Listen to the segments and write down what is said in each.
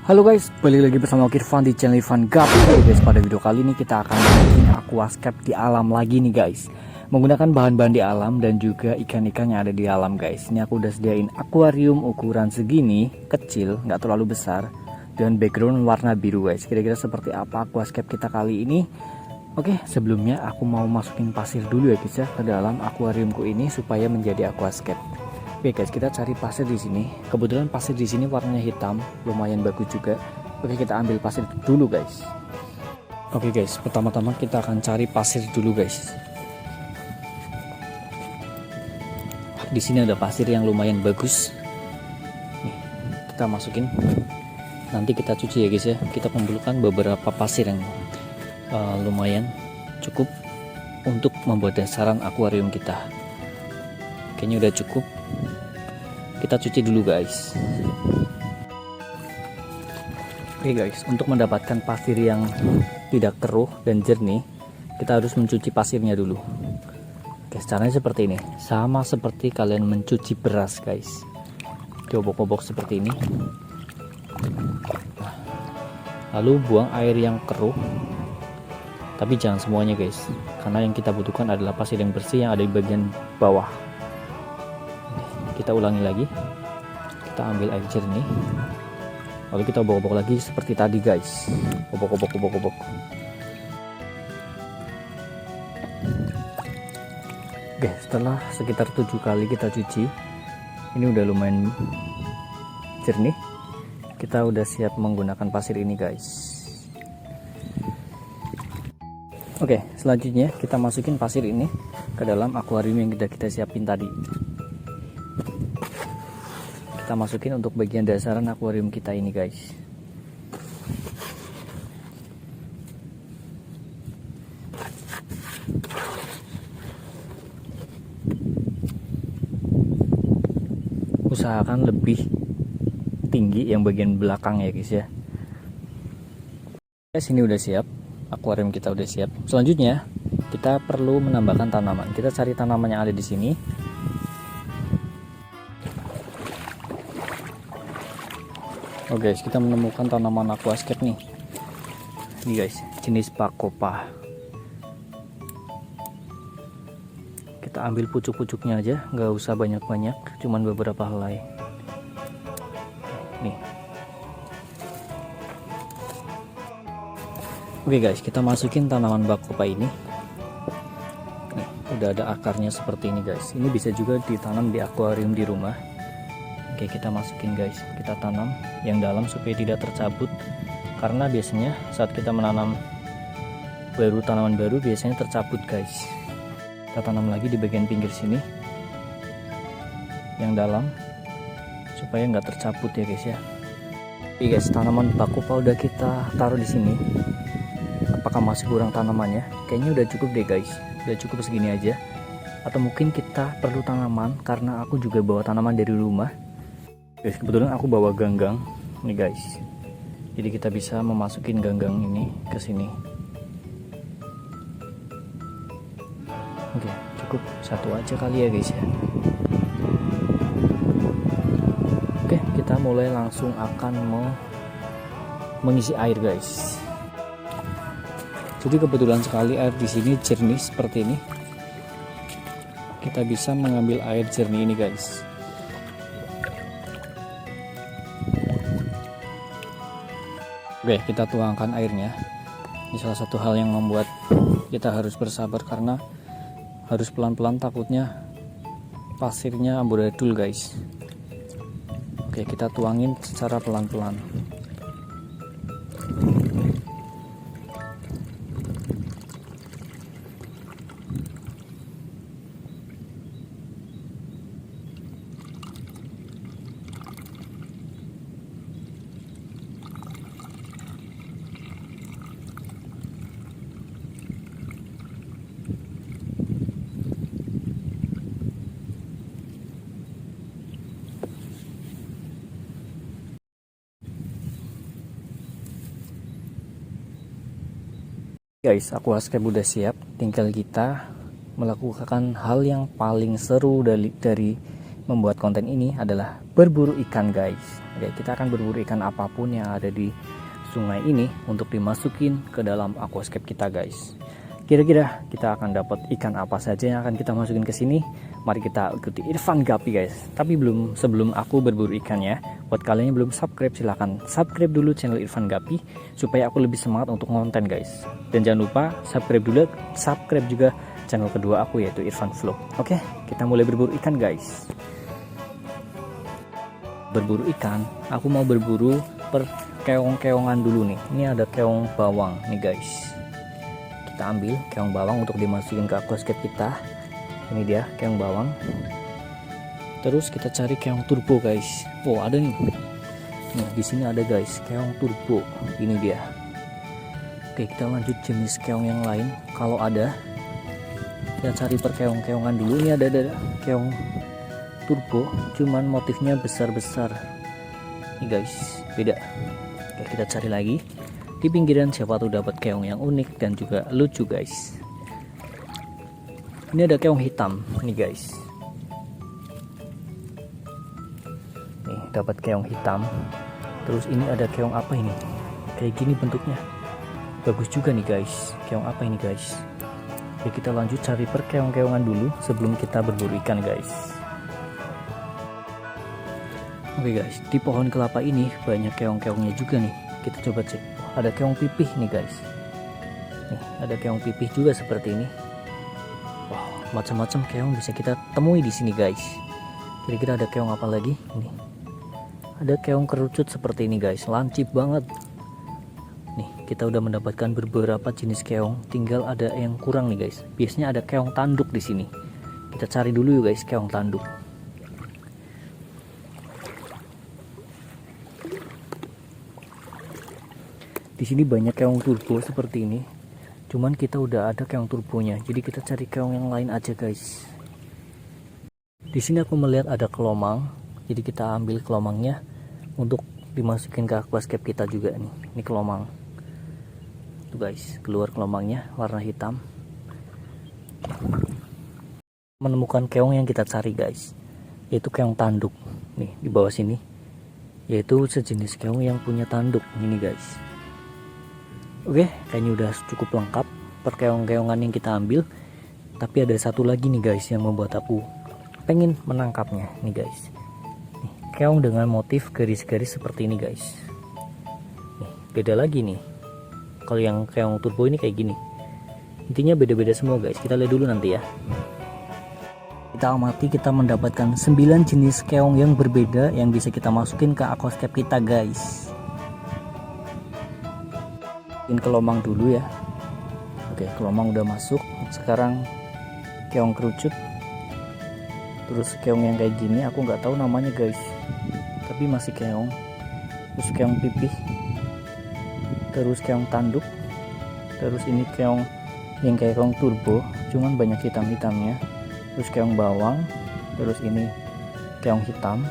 Halo guys, balik lagi bersama Irfan di channel Irfan Gap. Guys, pada video kali ini kita akan bikin aquascape di alam lagi nih guys, menggunakan bahan-bahan di alam dan juga ikan-ikan yang ada di alam guys. Ini aku udah sediain akuarium ukuran segini, kecil, nggak terlalu besar, dan background warna biru guys. Kira-kira seperti apa aquascape kita kali ini? Oke, sebelumnya aku mau masukin pasir dulu ya guys ya ke dalam akuariumku ini supaya menjadi aquascape. Oke guys, kita cari pasir di sini. Kebetulan pasir di sini warnanya hitam, lumayan bagus juga. Oke, kita ambil pasir dulu guys. Oke guys, pertama-tama kita akan cari pasir dulu guys. Di sini ada pasir yang lumayan bagus. Nih, kita masukin. Nanti kita cuci ya guys ya. Kita kumpulkan beberapa pasir yang lumayan cukup untuk membuat dasaran akuarium kita. Kayaknya udah cukup. Kita cuci dulu guys. Oke guys, untuk mendapatkan pasir yang tidak keruh dan jernih, kita harus mencuci pasirnya dulu. Oke, caranya seperti ini, sama seperti kalian mencuci beras guys. Diobok-obok seperti ini. Lalu buang air yang keruh, tapi jangan semuanya guys, karena yang kita butuhkan adalah pasir yang bersih yang ada di bagian bawah. Kita ulangi lagi, kita ambil air jernih, lalu kita obok-obok lagi seperti tadi guys. Obok-obok. Oke, setelah sekitar 7 kali kita cuci, ini udah lumayan jernih. Kita udah siap menggunakan pasir ini guys. Oke, selanjutnya kita masukin pasir ini ke dalam akuarium yang kita siapin tadi. Kita masukin untuk bagian dasaran akuarium kita ini guys. Usahakan lebih tinggi yang bagian belakang ya guys ya. Guys, ini udah siap, akuarium kita udah siap. Selanjutnya kita perlu menambahkan tanaman. Kita cari tanaman yang ada di sini. Oke guys, kita menemukan tanaman aquascape nih. Ini guys, jenis Bacopa. Kita ambil pucuk-pucuknya aja, nggak usah banyak-banyak, cuman beberapa helai. Nih. Oke guys, kita masukin tanaman Bacopa ini. Nih, udah ada akarnya seperti ini guys. Ini bisa juga ditanam di akuarium di rumah. Oke, kita masukin guys, kita tanam yang dalam supaya tidak tercabut, karena biasanya saat kita menanam tanaman baru biasanya tercabut guys. Kita tanam lagi di bagian pinggir sini yang dalam supaya nggak tercabut ya guys ya. Oke guys, tanaman Bacopa udah kita taruh di sini. Apakah masih kurang tanamannya? Kayaknya udah cukup deh guys, udah cukup segini aja. Atau mungkin kita perlu tanaman, karena aku juga bawa tanaman dari rumah. Guys, kebetulan aku bawa ganggang nih guys, jadi kita bisa memasukin ganggang ini ke sini. Oke, cukup satu aja kali ya guys ya. Oke, kita mulai langsung akan mengisi air guys. Jadi kebetulan sekali air di sini jernih seperti ini. Kita bisa mengambil air jernih ini guys. Oke, kita tuangkan airnya. Ini salah satu hal yang membuat kita harus bersabar, karena harus pelan-pelan, takutnya pasirnya amburadul guys. Oke, kita tuangin secara pelan-pelan. Guys, aquascape udah siap, tinggal kita melakukan hal yang paling seru dari membuat konten ini adalah berburu ikan guys. Oke, kita akan berburu ikan apapun yang ada di sungai ini untuk dimasukin ke dalam aquascape kita guys. Kira-kira kita akan dapat ikan apa saja yang akan kita masukin ke sini? Mari kita ikuti Irfan Gapi guys. Tapi sebelum aku berburu ikannya, buat kalian yang belum subscribe silahkan subscribe dulu channel Irfan Gapi supaya aku lebih semangat untuk konten guys. Dan jangan lupa subscribe juga channel kedua aku yaitu Irfan Vlog. Oke, kita mulai berburu ikan guys. Berburu ikan, aku mau berburu per keong-keongan dulu nih. Ini ada keong bawang nih guys. Kita ambil keong bawang untuk dimasukin ke aquascape kita. Ini dia keong bawang. Terus kita cari keong turbo guys. Oh, ada nih. Nih, di sini ada guys, keong turbo. Ini dia. Oke, kita lanjut jenis keong yang lain. Kalau ada, kita cari per keong-keongan dulu. Ini ada keong turbo, cuman motifnya besar-besar. Nih guys, beda. Oke, kita cari lagi di pinggiran, siapa tuh dapat keong yang unik dan juga lucu guys. Ini ada keong hitam nih guys. Nih dapat keong hitam. Terus ini ada keong apa ini? Kayak gini bentuknya. Bagus juga nih guys. Keong apa ini guys? Oke, kita lanjut cari per keong-keongan dulu sebelum kita berburu ikan guys. Oke guys, di pohon kelapa ini banyak keong-keongnya juga nih. Kita coba cek. Ada keong pipih nih guys. Nih, ada keong pipih juga seperti ini. Wow, macam-macam keong bisa kita temui di sini guys. Kira-kira ada keong apa lagi? Nih. Ada keong kerucut seperti ini guys. Lancip banget. Nih, kita udah mendapatkan beberapa jenis keong. Tinggal ada yang kurang nih guys. Biasanya ada keong tanduk di sini. Kita cari dulu yuk guys keong tanduk. Di sini banyak keong turbo seperti ini. Cuman kita udah ada keong turbonya. Jadi kita cari keong yang lain aja guys. Di sini aku melihat ada kelomang. Jadi kita ambil kelomangnya untuk dimasukin ke aquascape kita juga nih. Ini kelomang. Tuh guys, keluar kelomangnya warna hitam. Menemukan keong yang kita cari guys, yaitu keong tanduk. Nih di bawah sini. Yaitu sejenis keong yang punya tanduk ini guys. Oke, kayaknya udah cukup lengkap per keong-keongan yang kita ambil. Tapi ada satu lagi nih guys yang membuat aku pengen menangkapnya nih guys. Nih, keong dengan motif garis-garis seperti ini guys. Nih, beda lagi nih. Kalau yang keong turbo ini kayak gini. Intinya beda-beda semua guys. Kita lihat dulu nanti ya. Kita amati, kita mendapatkan 9 jenis keong yang berbeda yang bisa kita masukin ke aquascape kita guys. Kelomang dulu ya. Oke, kelomang udah masuk. Sekarang keong kerucut. Terus keong yang kayak gini aku nggak tahu namanya guys, tapi masih keong. Terus keong pipih. Terus keong tanduk. Terus ini keong yang kayak keong turbo, cuman banyak hitam-hitamnya. Terus keong bawang. Terus ini keong hitam.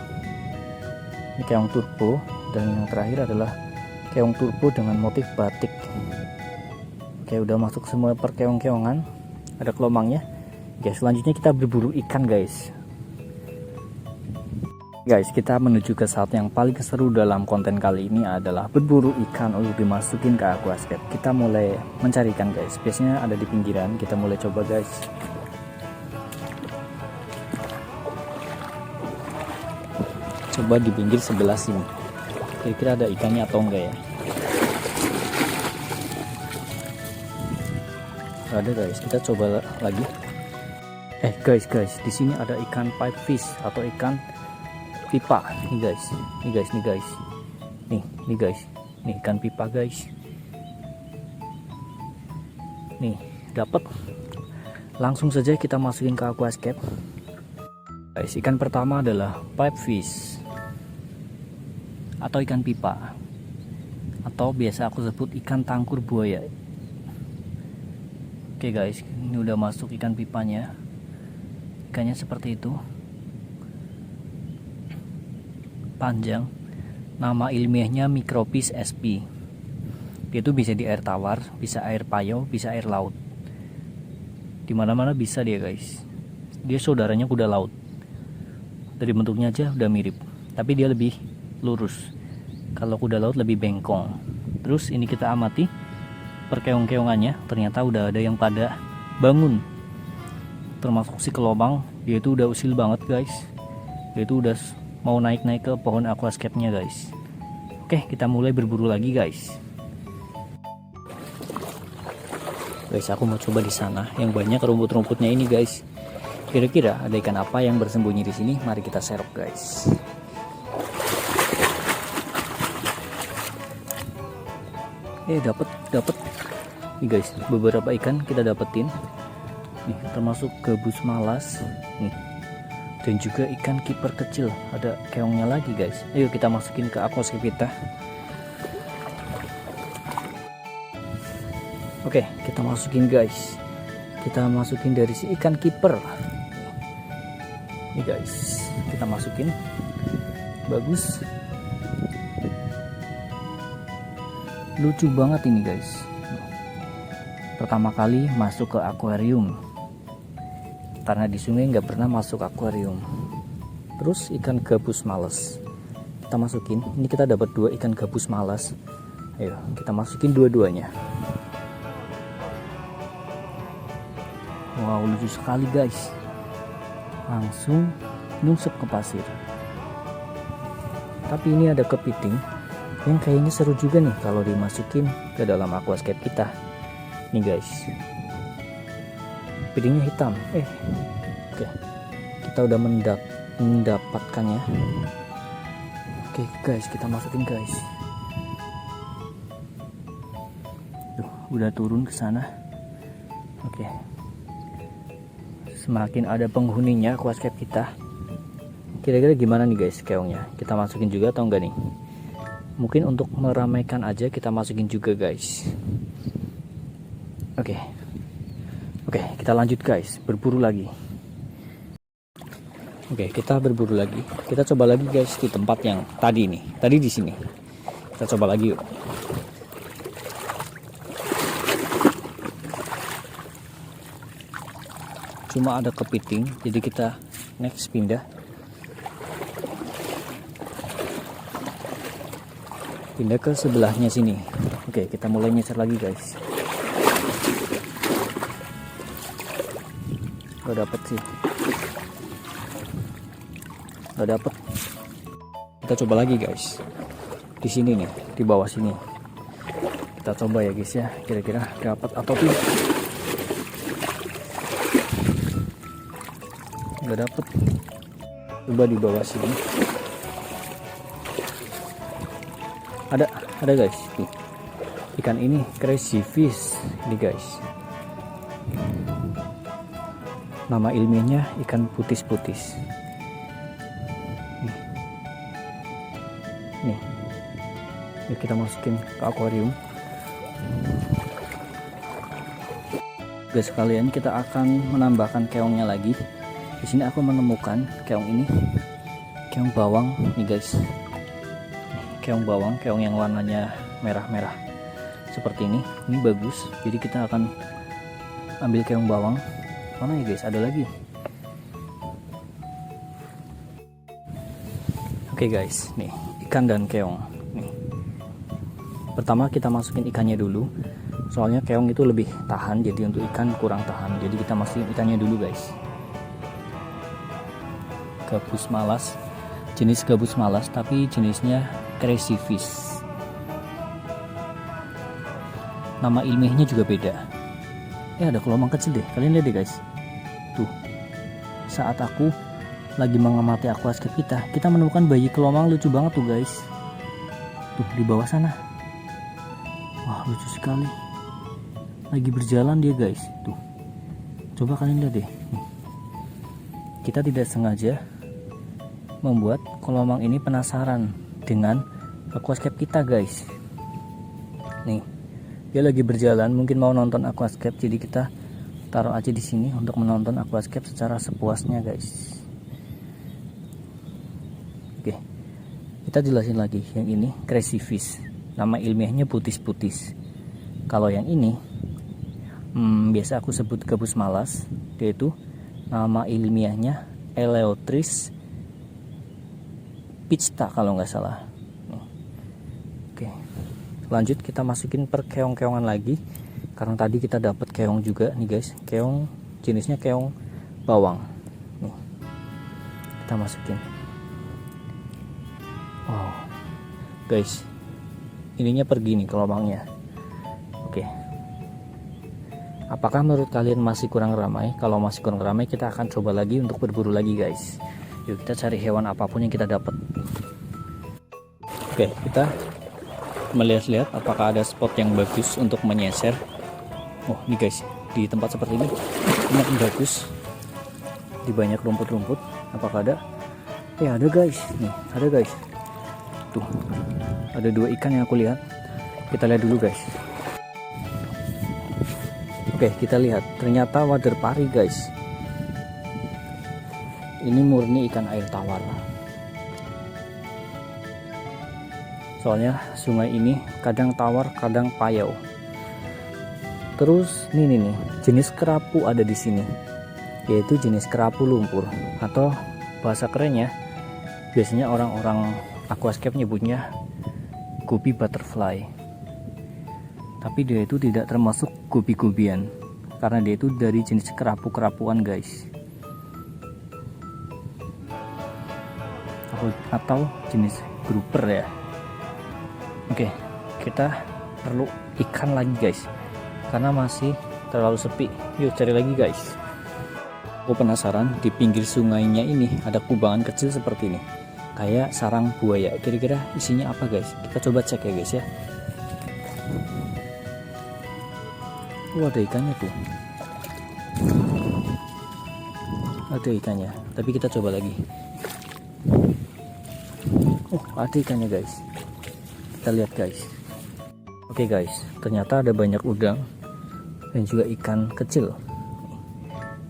Ini keong turbo. Dan yang terakhir adalah keong turbo dengan motif batik. Oke, udah masuk semua per keong-keongan. Ada kelomangnya. Oke, selanjutnya kita berburu ikan guys. Guys, kita menuju ke saat yang paling seru dalam konten kali ini adalah berburu ikan untuk dimasukin ke aquascape. Kita mulai mencari ikan guys. Biasanya ada di pinggiran. Kita mulai coba guys. Coba di pinggir sebelah sini. Kira-kira ada ikannya atau enggak ya? Ada guys, kita coba lagi. Guys, di sini ada ikan pipe fish atau ikan pipa. Nih guys. Nih guys. Nih ikan pipa guys. Nih, dapat. Langsung saja kita masukin ke aquascape. Guys, ikan pertama adalah pipe fish atau ikan pipa, atau biasa aku sebut ikan tangkur buaya. Oke guys, ini udah masuk ikan pipanya. Ikannya seperti itu, panjang. Nama ilmiahnya Micropis sp. Dia tuh bisa di air tawar, bisa air payau, bisa air laut. Dimana-mana bisa dia guys. Dia saudaranya kuda laut. Dari bentuknya aja udah mirip, tapi dia lebih lurus. Kalau kuda laut lebih bengkong. Terus ini kita amati perkeong-keongannya, ternyata udah ada yang pada bangun. Termasuk si kelomang, dia itu udah usil banget guys. Dia itu udah mau naik-naik ke pohon aquascape-nya guys. Oke, kita mulai berburu lagi guys. Guys, aku mau coba di sana yang banyak rumput-rumputnya ini guys. Kira-kira ada ikan apa yang bersembunyi di sini? Mari kita serok guys. Dapat. Nih guys, beberapa ikan kita dapetin. Nih, termasuk gabus malas. Nih. Dan juga ikan kiper kecil. Ada keongnya lagi guys. Ayo kita masukin ke aquascape kita. Oke, kita masukin guys. Kita masukin dari si ikan kiper. Ini guys, kita masukin. Bagus. Lucu banget ini guys. Pertama kali masuk ke akuarium. Karena di sungai nggak pernah masuk akuarium. Terus ikan gabus malas. Kita masukin. Ini kita dapat 2 ikan gabus malas. Ayo, kita masukin dua-duanya. Wow, lucu sekali guys. Langsung nyungsep ke pasir. Tapi ini ada kepiting yang kayaknya seru juga nih kalau dimasukin ke dalam aquascape kita. Nih guys, kepitingnya hitam. Oke, kita udah mendapatkannya. Oke guys, kita masukin guys. Udah turun ke sana. Oke. Semakin ada penghuninya aquascape kita. Kira-kira gimana nih guys keongnya? Kita masukin juga atau enggak nih? Mungkin untuk meramaikan aja kita masukin juga guys. Oke, kita lanjut guys, berburu lagi. Oke, kita berburu lagi. Kita coba lagi guys di tempat yang tadi nih. Tadi di sini. Kita coba lagi yuk. Cuma ada kepiting, jadi kita next pindah ke sebelahnya sini. Oke, kita mulai nyecer lagi guys. Gak dapet sih, gak dapet. Kita coba lagi guys di sini nih, di bawah sini. Kita coba ya guys ya, kira-kira dapat atau tidak. Nggak dapet. Coba di bawah sini. Ada guys. Tuh. Ikan ini crazy fish ini guys. Nama ilmiahnya ikan putis-putis. Nih. Yuk kita masukin ke akuarium. Guys, sekalian kita akan menambahkan keongnya lagi. Di sini aku menemukan keong ini, keong bawang nih guys. Keong bawang, keong yang warnanya merah-merah seperti ini. Ini bagus. Jadi kita akan ambil keong bawang. Mana ya guys? Ada lagi. Oke guys, nih ikan dan keong. Nih. Pertama kita masukin ikannya dulu. Soalnya keong itu lebih tahan, jadi untuk ikan kurang tahan. Jadi kita masukin ikannya dulu guys. Gabus malas, jenis gabus malas tapi jenisnya crazy fish. Nama ilmiahnya juga beda. Ada kelomang kecil deh, kalian lihat deh guys. Tuh, saat aku lagi mengamati aquascape kita menemukan bayi kelomang lucu banget tuh guys. Tuh di bawah sana. Wah, lucu sekali. Lagi berjalan dia guys. Tuh, coba kalian lihat deh. Kita tidak sengaja membuat kelomang ini penasaran dengan aquascape kita guys. Nih, dia lagi berjalan, mungkin mau nonton aquascape, jadi kita taruh aja di sini untuk menonton aquascape secara sepuasnya guys. Oke, kita jelasin lagi. Yang ini crazy fish, nama ilmiahnya putis-putis. Kalau yang ini biasa aku sebut gabus malas, yaitu nama ilmiahnya Eleotris pizza kalau nggak salah. Oke, lanjut kita masukin per keong-keongan lagi, karena tadi kita dapat keong juga nih guys. Keong jenisnya keong bawang nih, kita masukin. Wow guys, ininya pergi nih ke lubangnya. Oke, apakah menurut kalian masih kurang ramai? Kalau masih kurang ramai, kita akan coba lagi untuk berburu lagi guys. Yuk kita cari hewan apapun yang kita dapat. Oke, kita melihat-lihat apakah ada spot yang bagus untuk menyisir. Oh ini guys, di tempat seperti ini yang bagus, di banyak rumput-rumput. Apakah ada? Ya ada guys, nih ada guys. Tuh ada 2 ikan yang aku lihat. Kita lihat dulu guys. Oke, kita lihat ternyata wader pari guys. Ini murni ikan air tawar. Soalnya sungai ini kadang tawar, kadang payau. Terus nih jenis kerapu ada di sini, yaitu jenis kerapu lumpur, atau bahasa kerennya biasanya orang-orang aquascape nyebutnya guppy butterfly. Tapi dia itu tidak termasuk guppy-guppyan, karena dia itu dari jenis kerapu-kerapuan guys, atau jenis grouper ya. Oke, kita perlu ikan lagi guys, karena masih terlalu sepi. Yuk cari lagi guys. Aku penasaran, di pinggir sungainya ini ada kubangan kecil seperti ini, kayak sarang buaya. Kira-kira isinya apa guys? Kita coba cek ya guys ya. Ada ikannya tuh, ada ikannya. Tapi kita coba lagi. Ada ikannya guys. Kita lihat guys. Oke guys, ternyata ada banyak udang dan juga ikan kecil,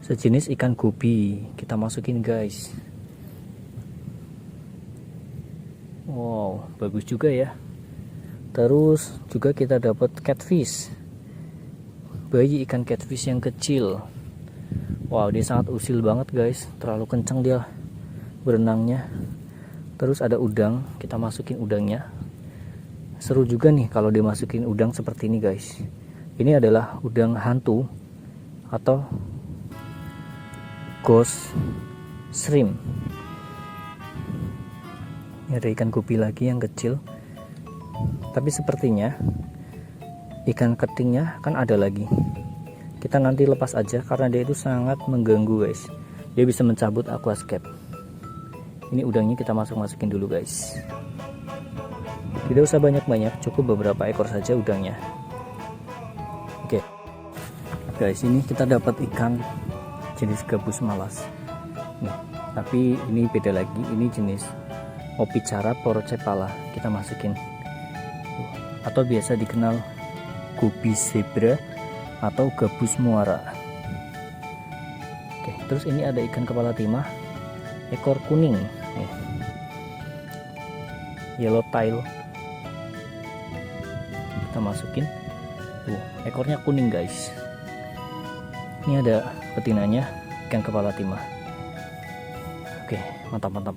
sejenis ikan guppy. Kita masukin guys. Wow, bagus juga ya. Terus juga kita dapat catfish, bayi ikan catfish yang kecil. Wow, dia sangat usil banget guys, terlalu kencang dia berenangnya. Terus ada udang, kita masukin udangnya. Seru juga nih kalau dimasukin udang seperti ini guys. Ini adalah udang hantu atau ghost shrimp. Ini ada ikan guppy lagi yang kecil. Tapi sepertinya ikan ketingnya kan ada lagi. Kita nanti lepas aja karena dia itu sangat mengganggu guys. Dia bisa mencabut aquascape. Ini udangnya kita masukin dulu guys. Tidak usah banyak-banyak, cukup beberapa ekor saja udangnya. Oke guys, ini kita dapat ikan jenis gabus malas nih, tapi ini beda lagi. Ini jenis Opicara porocephala. Kita masukin, atau biasa dikenal guppy zebra atau gabus muara. Oke, terus ini ada ikan kepala timah ekor kuning nih, yellow tail. Kita masukin. Tuh, ekornya kuning guys. Ini ada betinanya, ikan kepala timah. Oke, mantap.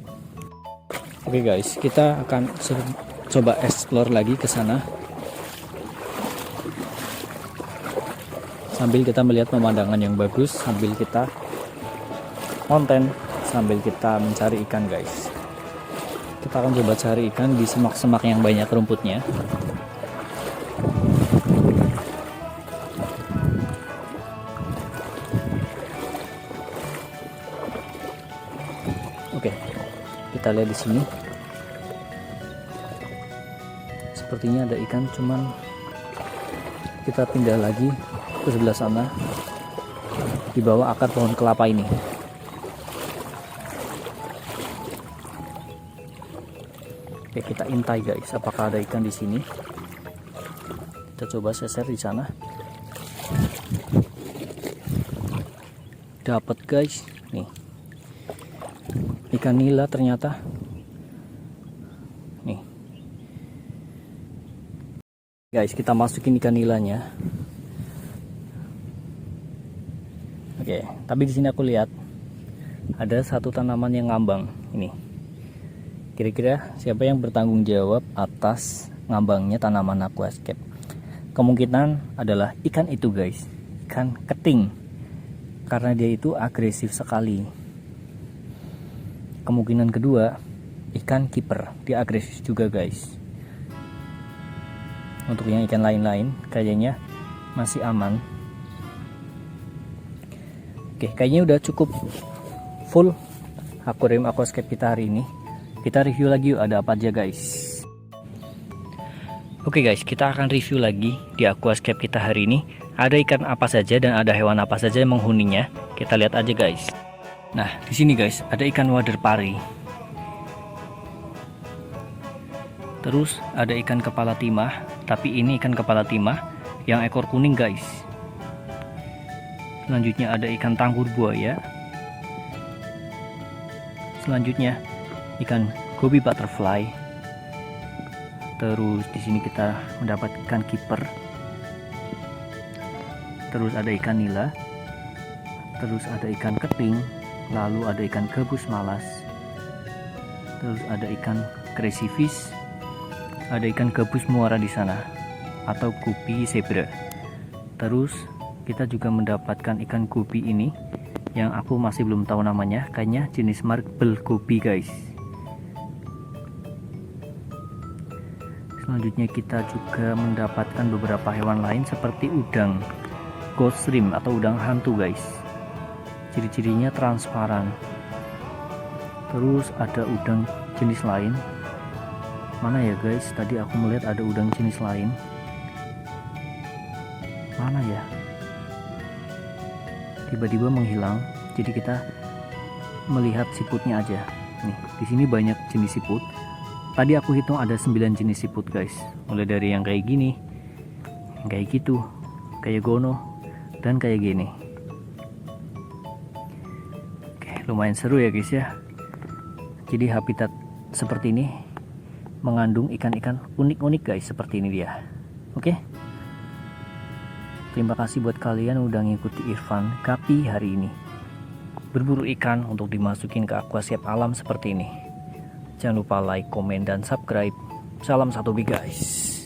Oke guys, kita akan coba explore lagi ke sana, sambil kita melihat pemandangan yang bagus, sambil kita konten, sambil kita mencari ikan guys. Kita akan coba cari ikan di semak-semak yang banyak rumputnya. Oke, kita lihat di sini. Sepertinya ada ikan, cuman kita pindah lagi ke sebelah sana, di bawah akar pohon kelapa ini. Oke, kita intai guys, apakah ada ikan di sini. Kita coba seser di sana. Dapat guys, nih. Ikan nila ternyata. Nih. Guys, kita masukin ikan nilanya. Oke, tapi di sini aku lihat ada satu tanaman yang ngambang ini. Kira-kira siapa yang bertanggung jawab atas ngambangnya tanaman aquascape? Kemungkinan adalah ikan itu guys, ikan keting, karena dia itu agresif sekali. Kemungkinan kedua, ikan kiper, dia agresif juga guys. Untuk yang ikan lain-lain kayaknya masih aman. Oke, kayaknya udah cukup full akuarium aquascape kita hari ini. Kita review lagi yuk, ada apa aja guys. Oke guys, kita akan review lagi di aquascape kita hari ini. Ada ikan apa saja dan ada hewan apa saja yang menghuninya. Kita lihat aja guys. Nah, di sini guys ada ikan wader pari. Terus ada ikan kepala timah, tapi ini ikan kepala timah yang ekor kuning guys. Selanjutnya ada ikan tanggur buaya. Selanjutnya ikan gobi butterfly. Terus di sini kita mendapat ikan kiper. Terus ada ikan nila. Terus ada ikan keting. Lalu ada ikan gabus malas. Terus ada ikan crazy fish. Ada ikan gabus muara di sana atau guppy zebra. Terus kita juga mendapatkan ikan guppy ini yang aku masih belum tahu namanya, kayaknya jenis marble guppy guys. Selanjutnya kita juga mendapatkan beberapa hewan lain seperti udang ghost shrimp atau udang hantu guys. Ciri-cirinya transparan. Terus ada udang jenis lain. Mana ya guys? Tadi aku melihat ada udang jenis lain. Mana ya? Tiba-tiba menghilang. Jadi kita melihat siputnya aja. Nih, di sini banyak jenis siput. Tadi aku hitung ada 9 jenis siput guys. Mulai dari yang kayak gini, yang kayak gitu, kayak gono, dan kayak gini. Oke, lumayan seru ya guys ya. Jadi habitat seperti ini mengandung ikan-ikan unik-unik guys, seperti ini dia. Oke. Terima kasih buat kalian udah ngikuti Irfan Gapi hari ini. Berburu ikan untuk dimasukin ke aquascape alam seperti ini. Jangan lupa like, komen, dan subscribe. Salam satu B guys.